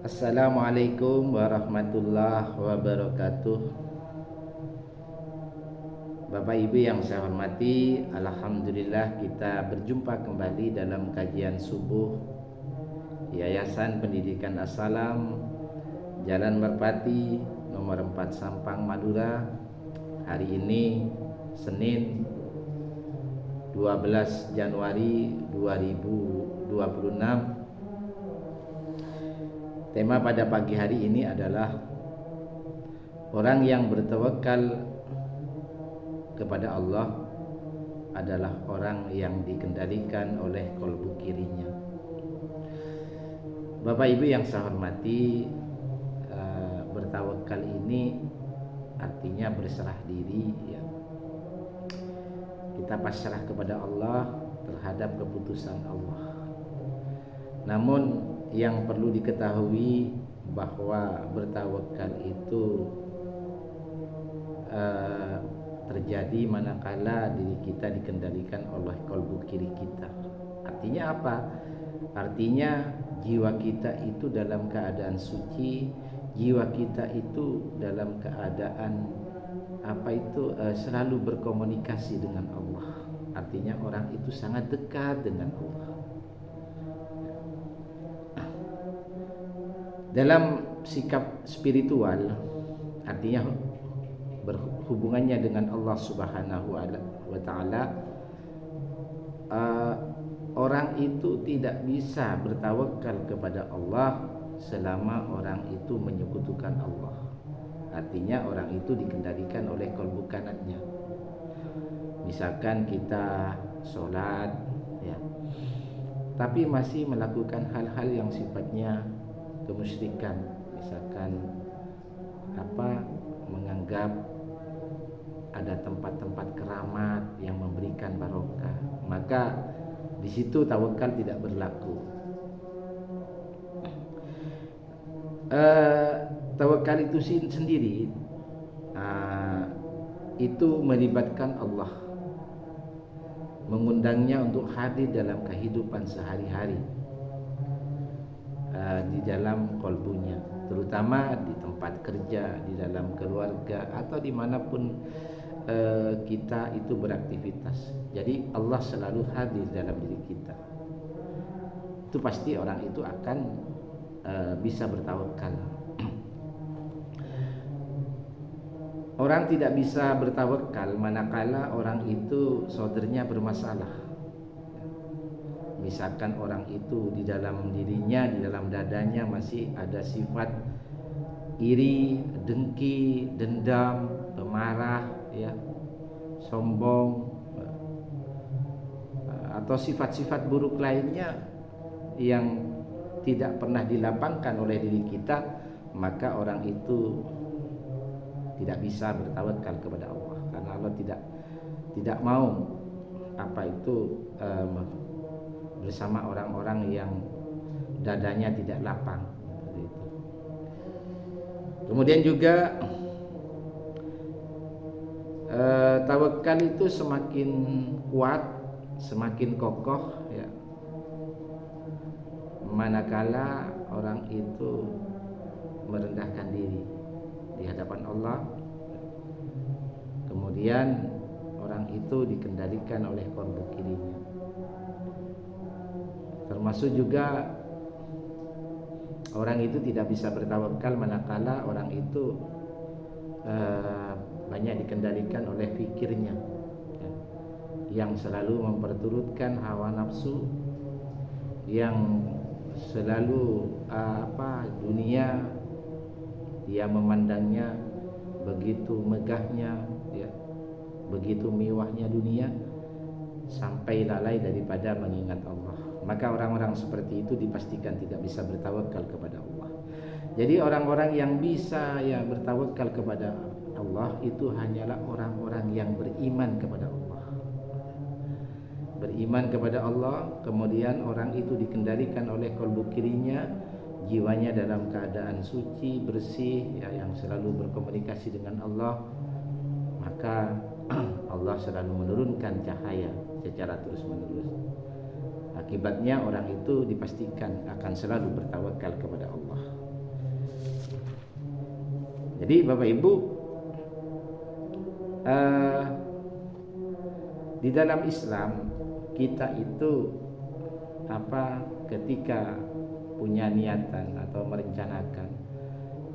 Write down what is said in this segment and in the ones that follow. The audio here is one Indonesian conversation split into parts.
Assalamualaikum warahmatullahi wabarakatuh. Bapak Ibu yang saya hormati, alhamdulillah kita berjumpa kembali dalam kajian subuh Yayasan Pendidikan As-Salam, Jalan Merpati, nomor 4 Sampang, Madura. Hari ini Senin 12 Januari 2026. Tema pada pagi hari ini adalah orang yang bertawakal kepada Allah adalah orang yang dikendalikan oleh kolbu kirinya. Bapak Ibu yang saya hormati, bertawakal ini artinya berserah diri, ya. Kita pasrah kepada Allah terhadap keputusan Allah. Namun yang perlu diketahui bahwa bertawakal itu terjadi manakala diri kita dikendalikan oleh kolbu kiri kita. Artinya apa? Artinya jiwa kita itu dalam keadaan suci, jiwa kita itu dalam keadaan selalu berkomunikasi dengan Allah. Artinya orang itu sangat dekat dengan Allah. Dalam sikap spiritual, artinya berhubungannya dengan Allah Subhanahu wa Ta'ala, orang itu tidak bisa bertawakal kepada Allah selama orang itu menyekutukan Allah. Artinya orang itu dikendalikan oleh kolbu kanannya. Misalkan kita sholat, ya, tapi masih melakukan hal-hal yang sifatnya kemusyrikan, misalkan menganggap ada tempat-tempat keramat yang memberikan barokah, maka di situ tawakal tidak berlaku. Tawakal itu sendiri itu melibatkan Allah, mengundangnya untuk hadir dalam kehidupan sehari-hari, di dalam kolbunya, terutama di tempat kerja, di dalam keluarga, atau dimanapun kita itu beraktivitas. Jadi Allah selalu hadir dalam diri kita. Itu pasti orang itu akan bisa bertawakal. Orang tidak bisa bertawakal manakala orang itu saudaranya bermasalah. Misalkan orang itu di dalam dirinya, di dalam dadanya masih ada sifat iri, dengki, dendam, pemarah, ya, sombong, atau sifat-sifat buruk lainnya yang tidak pernah dilapangkan oleh diri kita, maka orang itu tidak bisa bertawakal kepada Allah, karena Allah tidak mau bersama orang-orang yang dadanya tidak lapang. Kemudian juga tawakal itu semakin kuat, semakin kokoh, ya, manakala orang itu merendahkan diri di hadapan Allah. Kemudian orang itu dikendalikan oleh kolbu kirinya. Termasuk juga orang itu tidak bisa bertawakal manakala orang itu banyak dikendalikan oleh fikirnya, ya, yang selalu memperturutkan hawa nafsu, yang selalu dunia dia memandangnya begitu megahnya, ya, begitu mewahnya dunia, sampai lalai daripada mengingat Allah. Maka orang-orang seperti itu dipastikan tidak bisa bertawakal kepada Allah. Jadi orang-orang yang bisa bertawakal kepada Allah itu hanyalah orang-orang yang beriman kepada Allah. Beriman kepada Allah, kemudian orang itu dikendalikan oleh kolbu kirinya, jiwanya dalam keadaan suci, bersih, ya, yang selalu berkomunikasi dengan Allah. Maka Allah selalu menurunkan cahaya secara terus-menerus. Akibatnya orang itu dipastikan akan selalu bertawakal kepada Allah. Jadi Bapak Ibu, di dalam Islam kita itu ketika punya niatan atau merencanakan,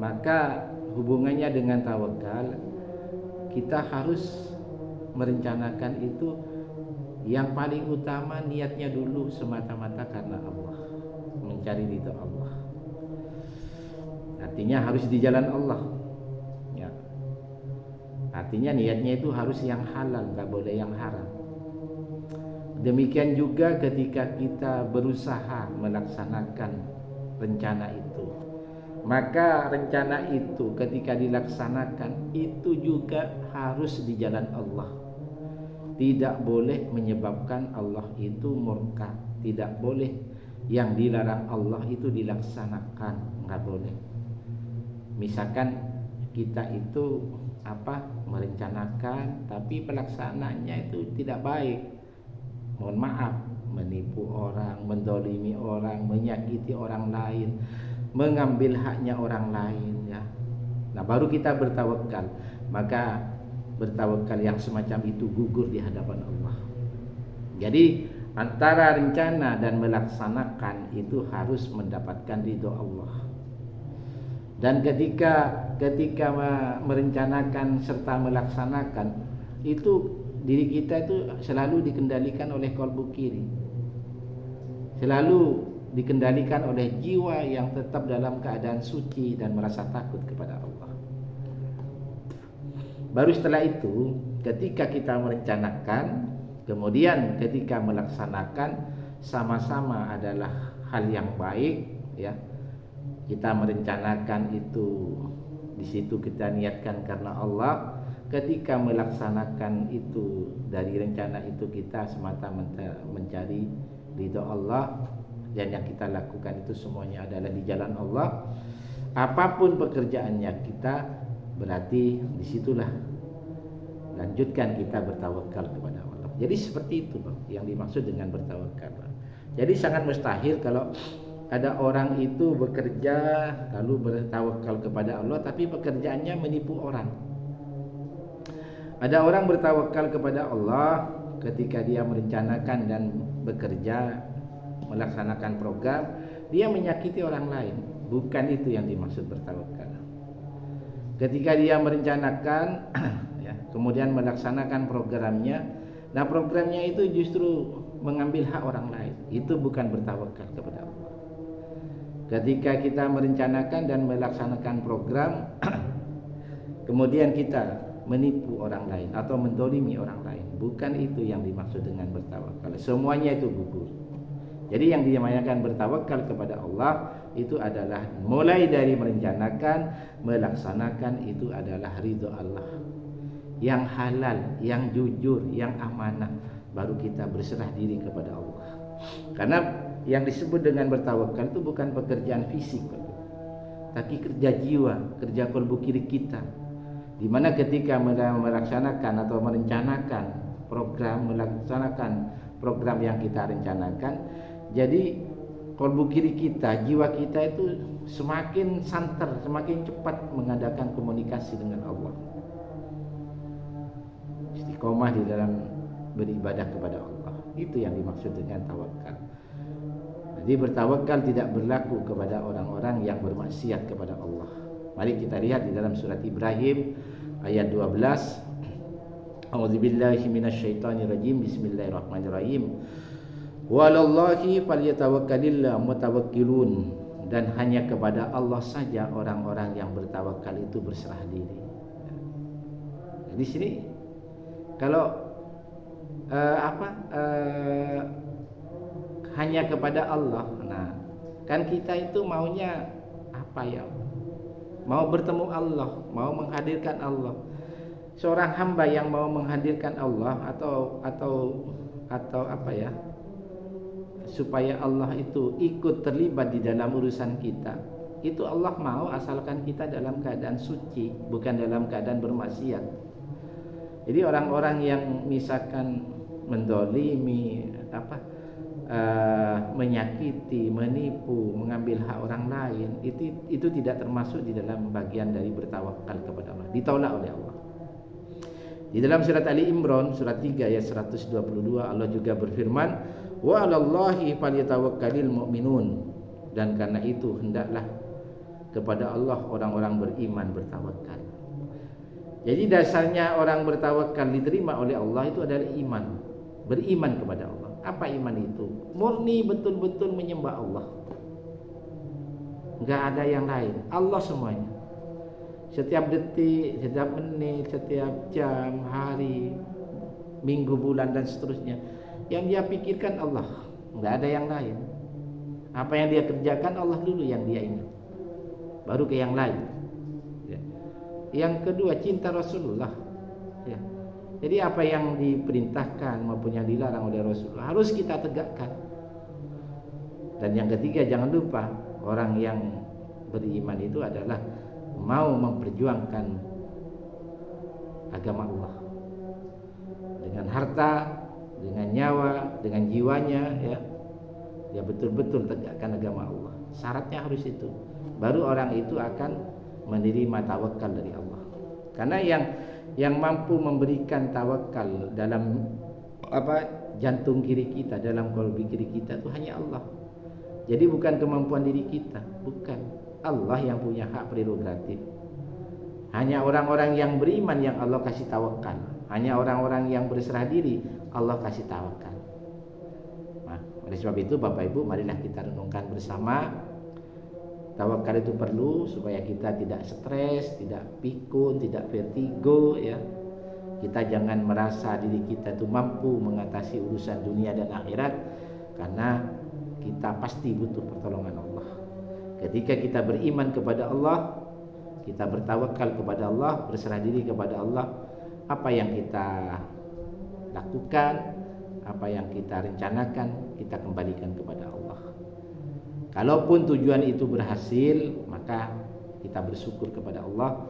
maka hubungannya dengan tawakal, kita harus merencanakan itu yang paling utama niatnya dulu semata-mata karena Allah, mencari ridho Allah. Artinya harus di jalan Allah ya. Artinya niatnya itu harus yang halal, gak boleh yang haram. Demikian juga ketika kita berusaha melaksanakan rencana itu, maka rencana itu ketika dilaksanakan itu juga harus di jalan Allah. Tidak boleh menyebabkan Allah itu murka. Tidak boleh yang dilarang Allah itu dilaksanakan, nggak boleh. Misalkan kita itu merencanakan tapi pelaksanaannya itu tidak baik, mohon maaf, menipu orang, mendolimi orang, menyakiti orang lain, mengambil haknya orang lain ya. Nah, baru kita bertawakal. Maka bertawakal yang semacam itu gugur di hadapan Allah. Jadi antara rencana dan melaksanakan itu harus mendapatkan ridho Allah. Dan ketika merencanakan serta melaksanakan itu, diri kita itu selalu dikendalikan oleh qalbu kiri, selalu dikendalikan oleh jiwa yang tetap dalam keadaan suci dan merasa takut kepada Allah. Baru setelah itu, ketika kita merencanakan, kemudian ketika melaksanakan, sama-sama adalah hal yang baik ya. Kita merencanakan itu, di situ kita niatkan karena Allah. Ketika melaksanakan itu, dari rencana itu kita semata-mata mencari ridho Allah, dan yang kita lakukan itu semuanya adalah di jalan Allah. Apapun pekerjaannya kita, berarti disitulah lanjutkan kita bertawakal kepada Allah. Jadi seperti itu Bang, yang dimaksud dengan bertawakal Bang. Jadi sangat mustahil kalau ada orang itu bekerja lalu bertawakal kepada Allah tapi pekerjaannya menipu orang. Ada orang bertawakal kepada Allah ketika dia merencanakan dan bekerja, melaksanakan program, dia menyakiti orang lain. Bukan itu yang dimaksud bertawakal. Ketika dia merencanakan ya, kemudian melaksanakan programnya, nah programnya itu justru mengambil hak orang lain, itu bukan bertawakal kepada Allah. Ketika kita merencanakan dan melaksanakan program kemudian kita menipu orang lain atau mendolimi orang lain, bukan itu yang dimaksud dengan bertawakal. Semuanya itu gugur. Jadi yang dinamakan bertawakal kepada Allah itu adalah mulai dari merencanakan, melaksanakan, itu adalah ridho Allah yang halal, yang jujur, yang amanah, baru kita berserah diri kepada Allah. Karena yang disebut dengan bertawakal itu bukan pekerjaan fisik, tapi kerja jiwa, kerja qalbu kiri kita. Di mana ketika melaksanakan atau merencanakan program yang kita rencanakan, jadi qalbu kiri kita, jiwa kita itu semakin santer, semakin cepat mengadakan komunikasi dengan Allah. Istiqomah di dalam beribadah kepada Allah, itu yang dimaksud dengan tawakal. Jadi bertawakal tidak berlaku kepada orang-orang yang bermaksiat kepada Allah. Mari kita lihat di dalam surat Ibrahim ayat 12. A'udzubillahi minasyaitonirrajim. Bismillahirrahmanirrahim. Walallahi falyatawakkalul mutawakkilun. Dan hanya kepada Allah saja orang-orang yang bertawakal itu berserah diri. Di sini kalau hanya kepada Allah. Nah, kan kita itu maunya mau bertemu Allah, mau menghadirkan Allah. Seorang hamba yang mau menghadirkan Allah atau supaya Allah itu ikut terlibat di dalam urusan kita, itu Allah mau asalkan kita dalam keadaan suci, bukan dalam keadaan bermaksiat. Jadi orang-orang yang misalkan mendolimi menyakiti, menipu, mengambil hak orang lain, itu tidak termasuk di dalam bagian dari bertawakal kepada Allah, ditolak oleh Allah. Di dalam surat Ali Imran surat 3 ayat 122 Allah juga berfirman, wa 'alallahi falyatawakkalul mu'minun, dan karena itu hendaklah kepada Allah orang-orang beriman bertawakal. Jadi dasarnya orang bertawakal diterima oleh Allah itu adalah iman, beriman kepada Allah. Apa iman itu? Murni betul-betul menyembah Allah, enggak ada yang lain, Allah semuanya. Setiap detik, setiap menit, setiap jam, hari, minggu, bulan dan seterusnya, yang dia pikirkan Allah, enggak ada yang lain. Apa yang dia kerjakan Allah dulu yang dia ingat, baru ke yang lain. Ya. Yang kedua, cinta Rasulullah. Ya. Jadi apa yang diperintahkan maupun yang dilarang oleh Rasulullah harus kita tegakkan. Dan yang ketiga, jangan lupa orang yang beriman itu adalah mau memperjuangkan agama Allah dengan harta, dengan nyawa, dengan jiwanya, ya. Dia betul-betul tegakkan agama Allah. Syaratnya harus itu. Baru orang itu akan menerima tawakal dari Allah. Karena yang mampu memberikan tawakal dalam jantung kiri kita, dalam qalbi kiri kita itu hanya Allah. Jadi bukan kemampuan diri kita, bukan. Allah yang punya hak prerogatif. Hanya orang-orang yang beriman yang Allah kasih tawakal. Hanya orang-orang yang berserah diri Allah kasih tawakal. Nah, oleh sebab itu Bapak Ibu, marilah kita renungkan bersama. Tawakal itu perlu supaya kita tidak stres, tidak pikun, tidak vertigo, ya. Kita jangan merasa diri kita itu mampu mengatasi urusan dunia dan akhirat, karena kita pasti butuh pertolongan Allah. Ketika kita beriman kepada Allah, kita bertawakal kepada Allah, berserah diri kepada Allah, apa yang kita lakukan, apa yang kita rencanakan, kita kembalikan kepada Allah. Kalaupun tujuan itu berhasil, maka kita bersyukur kepada Allah.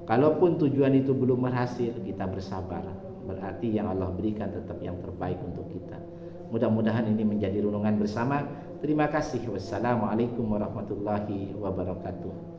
Kalaupun tujuan itu belum berhasil, kita bersabar. Berarti yang Allah berikan tetap yang terbaik untuk kita. Mudah-mudahan ini menjadi renungan bersama. Terima kasih. Wassalamualaikum warahmatullahi wabarakatuh.